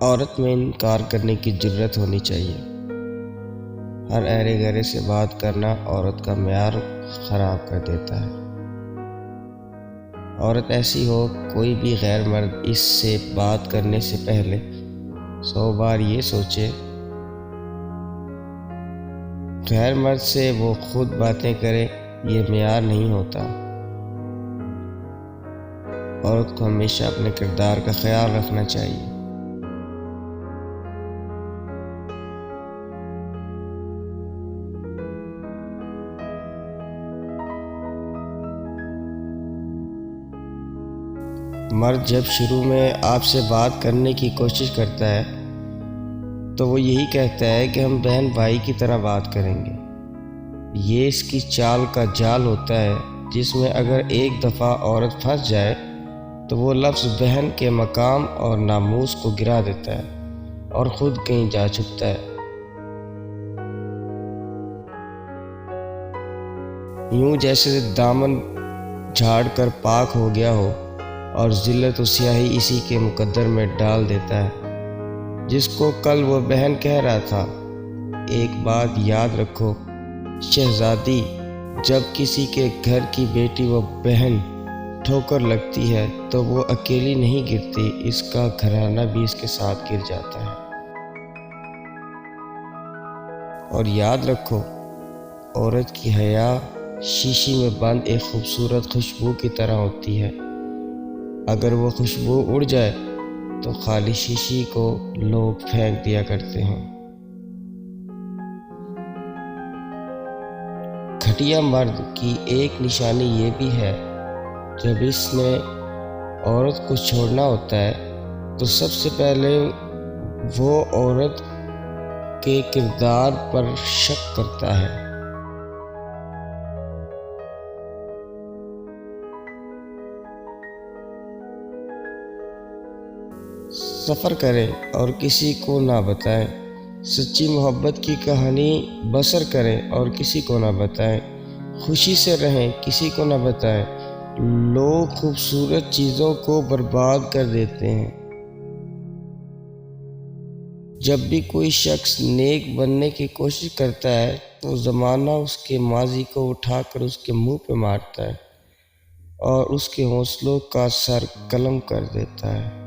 عورت میں انکار کرنے کی جرات ہونی چاہیے۔ ہر ارے گرے سے بات کرنا عورت کا معیار خراب کر دیتا ہے۔ عورت ایسی ہو، کوئی بھی غیر مرد اس سے بات کرنے سے پہلے 100 بار یہ سوچے۔ غیر مرد سے وہ خود باتیں کرے، یہ معیار نہیں ہوتا۔ عورت کو ہمیشہ اپنے کردار کا خیال رکھنا چاہیے۔ مرد جب شروع میں آپ سے بات کرنے کی کوشش کرتا ہے تو وہ یہی کہتا ہے کہ ہم بہن بھائی کی طرح بات کریں گے۔ یہ اس کی چال کا جال ہوتا ہے، جس میں اگر ایک دفعہ عورت پھنس جائے تو وہ لفظ بہن کے مقام اور ناموس کو گرا دیتا ہے اور خود کہیں جا چھپتا ہے۔ یوں جیسے دامن جھاڑ کر پاک ہو گیا ہو اور ذلت و سیاہی اسی کے مقدر میں ڈال دیتا ہے جس کو کل وہ بہن کہہ رہا تھا۔ ایک بات یاد رکھو شہزادی، جب کسی کے گھر کی بیٹی و بہن ٹھوکر لگتی ہے تو وہ اکیلی نہیں گرتی، اس کا گھرانہ بھی اس کے ساتھ گر جاتا ہے۔ اور یاد رکھو، عورت کی حیا شیشی میں بند ایک خوبصورت خوشبو کی طرح ہوتی ہے۔ اگر وہ خوشبو اڑ جائے تو خالی شیشی کو لوگ پھینک دیا کرتے ہیں۔ گھٹیا مرد کی ایک نشانی یہ بھی ہے، جب اس نے عورت کو چھوڑنا ہوتا ہے تو سب سے پہلے وہ عورت کے کردار پر شک کرتا ہے۔ سفر کریں اور کسی کو نہ بتائیں، سچی محبت کی کہانی بسر کریں اور کسی کو نہ بتائیں، خوشی سے رہیں، کسی کو نہ بتائیں۔ لوگ خوبصورت چیزوں کو برباد کر دیتے ہیں۔ جب بھی کوئی شخص نیک بننے کی کوشش کرتا ہے تو زمانہ اس کے ماضی کو اٹھا کر اس کے منہ پہ مارتا ہے اور اس کے حوصلوں کا سر قلم کر دیتا ہے۔